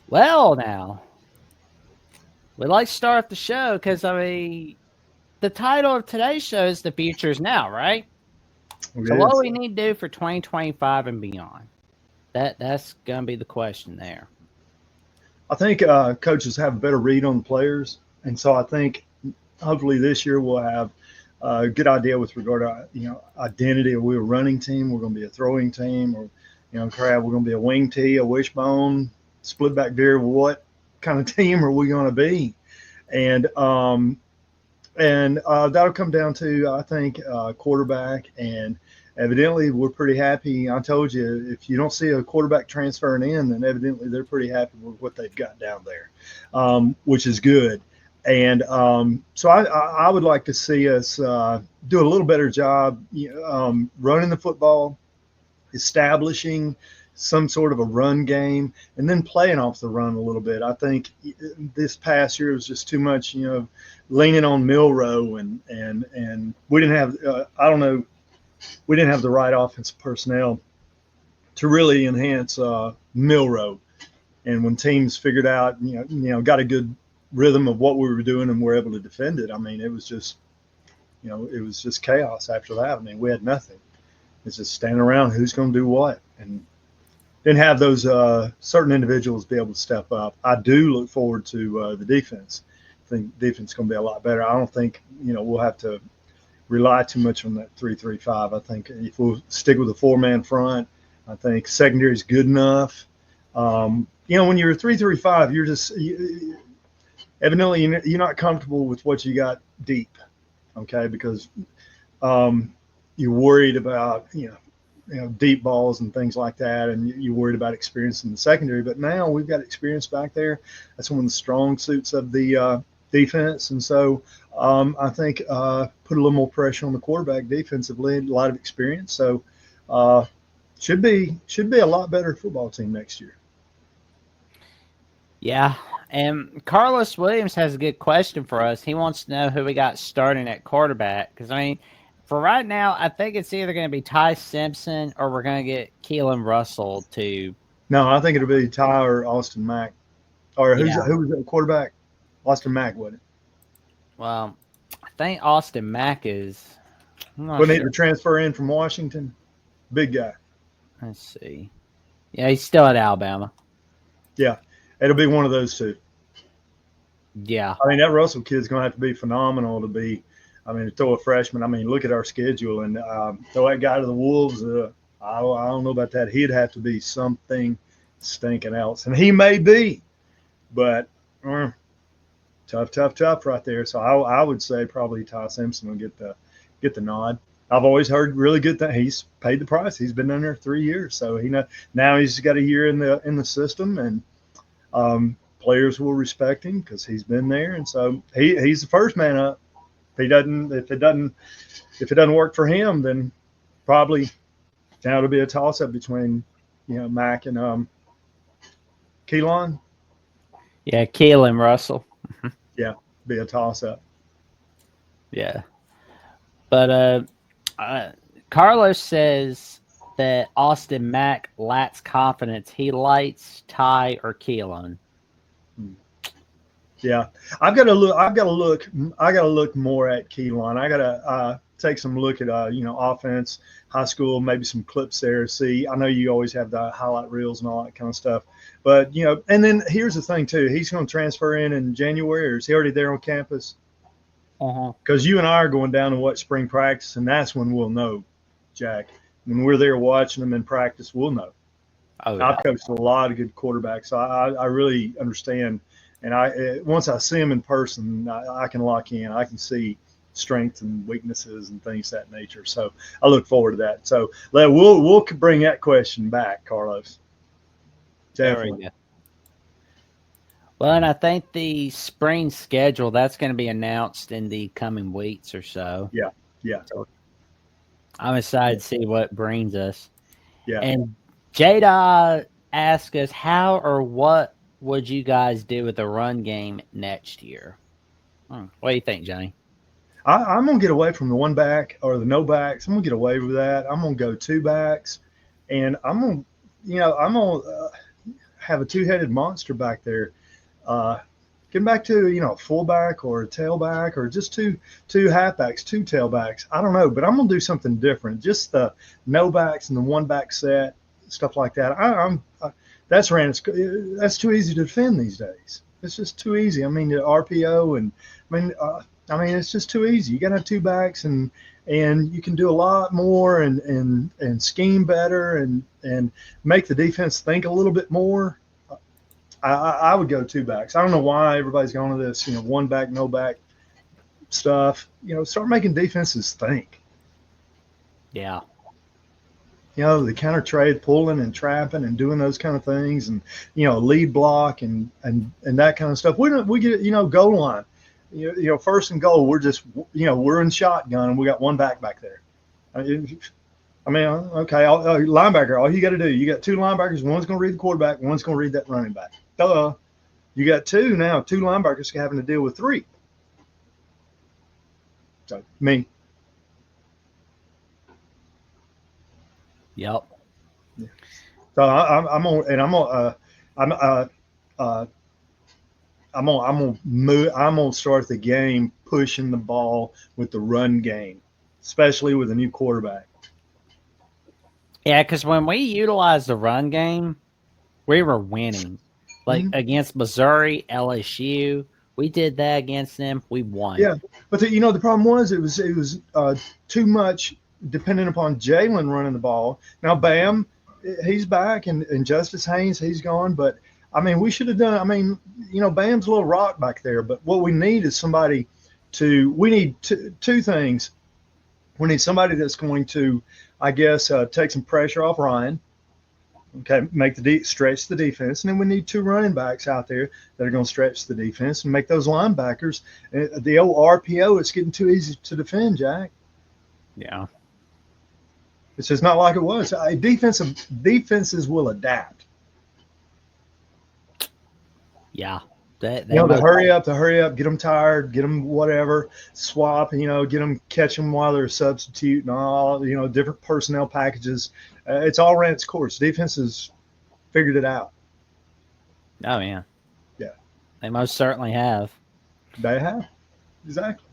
Well, now we like to start the show because the title of today's show is "The Future Is Now," right? It So, what do is. we need to do for 2025 and beyond? That's gonna be the question there. I think coaches have a better read on the players, and so I think hopefully this year we'll have a good idea with regard to identity. Are we a running team? We're going to be a throwing team, or crab, we're going to be a wing tee, a wishbone, split back veer. What kind of team are we going to be? And that'll come down to I think quarterback. And evidently we're pretty happy. I told you if you don't see a quarterback transferring in, then evidently they're pretty happy with what they've got down there, which is good. And so I would like to see us do a little better job running the football, establishing some sort of a run game, and then playing off the run a little bit. I think this past year was just too much, leaning on Milrow, and we didn't have I don't know, we didn't have the right offensive personnel to really enhance Milrow. And when teams figured out, got a good rhythm of what we were doing and were able to defend it, I mean, it was just chaos after that. I mean, we had nothing. It's just standing around. Who's going to do what? And didn't have those certain individuals be able to step up. I do look forward to the defense. I think defense is going to be a lot better. I don't think we'll have to rely too much on that 3-3-5. I think if we'll stick with a 4-man front, I think secondary is good enough. When you're a 3-3-5, you're just evidently you're not comfortable with what you got deep, okay? Because you're worried about deep balls and things like that, and you're worried about experience in the secondary. But now we've got experience back there. That's one of the strong suits of the defense, and so I think put a little more pressure on the quarterback defensively. A lot of experience, so should be a lot better football team next year. Yeah, and Carlos Williams has a good question for us. He wants to know who we got starting at quarterback because for right now, I think it's either going to be Ty Simpson or we're going to get Keelan Russell to. No, I think it'll be Ty or Austin Mack, or Yeah. who was the quarterback? Austin Mack, wasn't it? Well, I think Austin Mack is. I'm not Wasn't he sure. the transfer in from Washington? Big guy. Let's see. Yeah, he's still at Alabama. Yeah, it'll be one of those two. Yeah. I mean, that Russell kid's going to have to be phenomenal to be. I mean, to throw a freshman. I mean, look at our schedule and throw that guy to the Wolves. I don't know about that. He'd have to be something stinking else, and he may be, but tough right there. So I would say probably Ty Simpson will get the nod. I've always heard really good things. He's paid the price. He's been in there 3 years, so now he's got a year in the system, and players will respect him because he's been there, and so he's the first man up. If it doesn't work for him, then probably now it'll be a toss up between Mac and Keelan. Yeah, Keelan Russell. Yeah, be a toss up. Yeah. But Carlos says that Austin Mack lacks confidence. He likes Ty or Keelan. Yeah, I've got to look. I got to look more at Keelan. I got to take some look at offense, high school, maybe some clips there. See, I know you always have the highlight reels and all that kind of stuff, but and then here's the thing too. He's going to transfer in January, or is he already there on campus? Because you and I are going down to watch spring practice, and that's when we'll know, Jack. When we're there watching them in practice, we'll know. Oh, yeah. I've coached a lot of good quarterbacks, so I really understand. And once I see them in person, I can lock in. I can see strengths and weaknesses and things of that nature. So I look forward to that. So we'll bring that question back, Carlos. Definitely. Well, and I think the spring schedule that's going to be announced in the coming weeks or so. Yeah. So I'm excited to see what brings us. Yeah. And Jada asked us, how or what would you guys do with the run game next year? What do you think, Johnny? I'm going to get away from the one back or the no backs. I'm going to get away with that. I'm going to go two backs, and I'm going to have a two-headed monster back there. Getting back to a fullback or a tailback or just two halfbacks, two tailbacks. I don't know, but I'm gonna do something different. Just the no backs and the one back set, stuff like that. That's that's too easy to defend these days. It's just too easy. I mean, the RPO and it's just too easy. You got to have two backs and you can do a lot more and scheme better and make the defense think a little bit more. I would go two backs. I don't know why everybody's going to this, one back, no back stuff. Start making defenses think. Yeah. The counter trade, pulling and trapping and doing those kind of things, and lead block and that kind of stuff. We get goal line. First and goal, we're just we're in shotgun and we got one back there. Okay, linebacker. All you got to do, you got two linebackers. One's going to read the quarterback. One's going to read that running back. You got two now. Two linebackers having to deal with three. So me. Yep. Yeah. So I'm gonna start the game pushing the ball with the run game, especially with a new quarterback. Yeah, because when we utilized the run game, we were winning. Like against Missouri, LSU, we did that against them. We won. Yeah, but the problem was it was too much dependent upon Jalen running the ball. Now Bam, he's back, and Justice Haynes, he's gone. But we should have done. Bam's a little rock back there. But what we need is somebody to. We need two things. We need somebody that's going to, I guess, take some pressure off Ryan. Okay, stretch the defense, and then we need two running backs out there that are going to stretch the defense and make those linebackers. The old RPO, it's getting too easy to defend, Jack. Yeah. It's just not like it was. Defenses will adapt. Yeah. To hurry up, get them tired, get them whatever, swap, get them, catch them while they're substituting, all, different personnel packages. It's all ran its course. Defenses figured it out. Oh, yeah. Yeah. They most certainly have. They have. Exactly.